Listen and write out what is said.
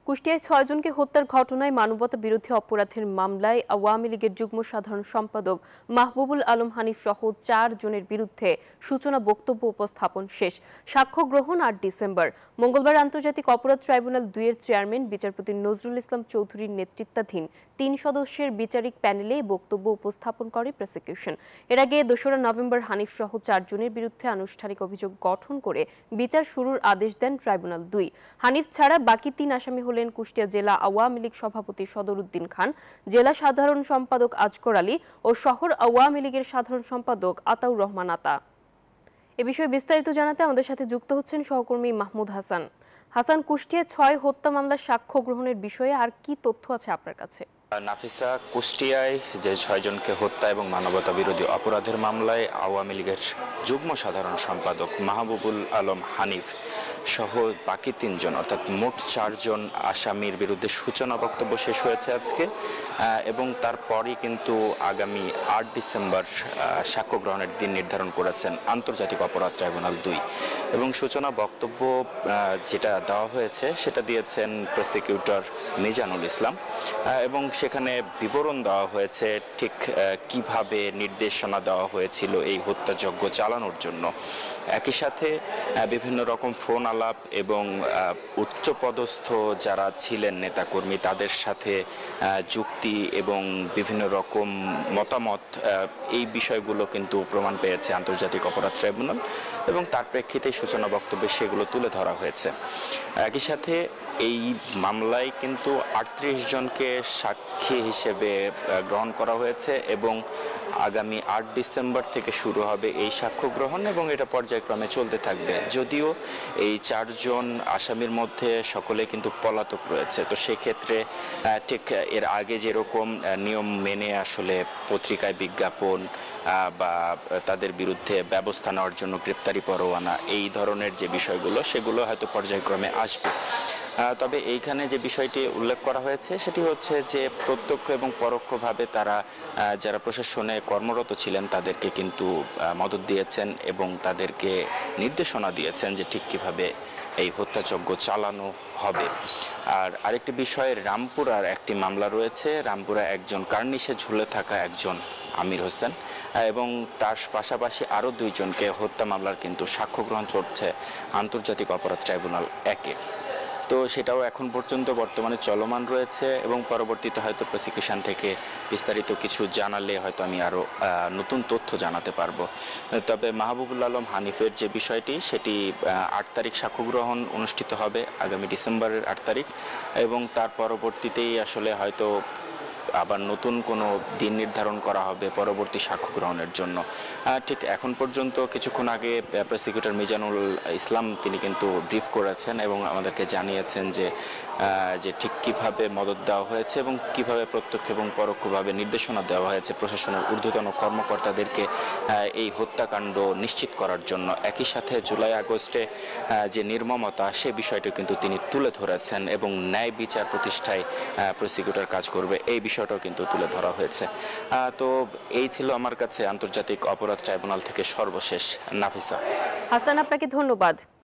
কুষ্টিয়ায় ৬ জনকে হত্যার ঘটনায় মানবতা বিরোধী অপরাধের মামলায় আওয়ামী লীগের যুগ্ম সাধারণ সম্পাদক মাহবুবুল আলম হানিফ সহ ৪ জনের বিরুদ্ধে সূচনা বক্তব্য উপস্থাপন শেষ। সাক্ষ্য গ্রহণ ৮ ডিসেম্বর। মঙ্গলবার আন্তর্জাতিক অপরাধ ট্রাইব্যুনাল ২ এর চেয়ারম্যান বিচারপতি নজরুল ইসলাম চৌধুরীর নেতৃত্বাধীন ৩ সদস্যের বিচারিক প্যানেলে বক্তব্য উপস্থাপন করে প্রসিকিউশন। এর আগে ২রা নভেম্বর হানিফ সহ ৪ জনের বিরুদ্ধে আনুষ্ঠানিক অভিযোগ গঠন করে বিচার শুরুর আদেশ দেন ট্রাইব্যুনাল ২। হানিফ ছাড়া বাকি ৩ আসামি হলেন কুষ্টিয়া জেলা আওয়ামী লীগ সভাপতি সদরউদ্দিন খান, জেলা সাধারণ সম্পাদক আজকর আলী ও শহর আওয়ামী লীগের সাধারণ সম্পাদক আতাউর রহমান আতা। এ বিষয়ে বিস্তারিত জানাতে আমাদের সাথে যুক্ত হচ্ছেন সহকর্মী মাহমুদ হাসান। হাসান, কুষ্টিয়ায় ৬ হত্যা মামলার সাক্ষ্য গ্রহণের বিষয়ে আর কি তথ্য আছে আপনার কাছে? নাফিসা, কুষ্টিয়ায় যে ৬ জনকে হত্যা এবং মানবতা বিরোধী অপরাধের মামলায় আওয়ামী লীগের যুগ্ম সাধারণ সম্পাদক মাহবুবুল আলম হানিফ সহ বাকি ৩ জন অর্থাৎ মোট ৪ জন আসামির বিরুদ্ধে সূচনা বক্তব্য শেষ হয়েছে আজকে, এবং তারপরই কিন্তু আগামী ৮ ডিসেম্বর সাক্ষ্য গ্রহণের দিন নির্ধারণ করেছেন আন্তর্জাতিক অপরাধ ট্রাইব্যুনাল ২। এবং সূচনা বক্তব্য যেটা দেওয়া হয়েছে সেটা দিয়েছেন প্রসিকিউটর মিজানুল ইসলাম, এবং সেখানে বিবরণ দেওয়া হয়েছে ঠিক কিভাবে নির্দেশনা দেওয়া হয়েছিল এই হত্যাযজ্ঞ চালানোর জন্য। একই সাথে বিভিন্ন রকম ফোন আলাপ এবং উচ্চপদস্থ যারা ছিলেন নেতাকর্মী তাদের সাথে যুক্তি এবং বিভিন্ন রকম মতামত, এই বিষয়গুলো কিন্তু প্রমাণ পেয়েছে আন্তর্জাতিক অপরাধ ট্রাইব্যুনাল, এবং তার প্রেক্ষিতে সূচনা বক্তব্যে সেগুলো তুলে ধরা হয়েছে। একই সাথে এই মামলায় কিন্তু ৩৮ জনকে সাক্ষী হিসেবে গ্রহণ করা হয়েছে, এবং আগামী ৮ ডিসেম্বর থেকে শুরু হবে এই সাক্ষ্য গ্রহণ, এবং এটা পর্যায়ক্রমে চলতে থাকবে। যদিও এই ৪ জন আসামির মধ্যে সকলে কিন্তু পলাতক রয়েছে, তো সেক্ষেত্রে ঠিক এর আগে যেরকম নিয়ম মেনে আসলে পত্রিকায় বিজ্ঞাপন বা তাদের বিরুদ্ধে ব্যবস্থা নেওয়ার জন্য গ্রেপ্তারি পরোয়ানা, এই ধরনের যে বিষয়গুলো সেগুলো হয়তো পর্যায়ক্রমে আসবে। তবে এইখানে যে বিষয়টি উল্লেখ করা হয়েছে সেটি হচ্ছে যে প্রত্যক্ষ এবং পরোক্ষভাবে তারা যারা প্রশাসনে কর্মরত ছিলেন তাদেরকে কিন্তু মদত দিয়েছেন এবং তাদেরকে নির্দেশনা দিয়েছেন যে ঠিক কীভাবে এই হত্যাযজ্ঞ চালানো হবে। আর আরেকটি বিষয়ে রামপুরার একটি মামলা রয়েছে। রামপুরা একজন কার্নিশে ঝুলে থাকা একজন আমির হোসেন এবং তার পাশাপাশি আরও ২ জনকে হত্যা মামলার কিন্তু সাক্ষ্য গ্রহণ চলছে আন্তর্জাতিক অপরাধ ট্রাইব্যুনাল ১-এ। তো সেটাও এখন পর্যন্ত বর্তমানে চলমান রয়েছে, এবং পরবর্তীতে হয়তো প্রসিকিউশন থেকে বিস্তারিত কিছু জানালে হয়তো আমি আরও নতুন তথ্য জানাতে পারবো। তবে মাহবুবুল আলম হানিফের যে বিষয়টি সেটি ৮ তারিখ সাক্ষ্য গ্রহণ অনুষ্ঠিত হবে, আগামী ডিসেম্বরের ৮ তারিখ, এবং তার পরবর্তীতেই আসলে হয়তো আবার নতুন কোনো দিন নির্ধারণ করা হবে পরবর্তী সাক্ষ্য গ্রহণের জন্য। ঠিক এখন পর্যন্ত কিছুক্ষণ আগে প্রসিকিউটর মিজানুল ইসলাম তিনি কিন্তু ব্রিফ করেছেন এবং আমাদেরকে জানিয়েছেন যে ঠিক কিভাবে মদত দেওয়া হয়েছে এবং কিভাবে প্রত্যক্ষ এবং পরোক্ষভাবে নির্দেশনা দেওয়া হয়েছে প্রশাসনের ঊর্ধ্বতন কর্মকর্তাদেরকে এই হত্যাকাণ্ড নিশ্চিত করার জন্য। একই সাথে জুলাই আগস্টে যে নির্মমতা সে বিষয়টি কিন্তু তিনি তুলে ধরেছেন, এবং ন্যায় বিচার প্রতিষ্ঠায় প্রসিকিউটর কাজ করবে এই বিষয়টাও কিন্তু তুলে ধরা হয়েছে। তো এই ছিল আমার কাছে আন্তর্জাতিক অপরাধ ট্রাইব্যুনাল থেকে সর্বশেষ। নাফিসা। হাসান, আপনাকে ধন্যবাদ।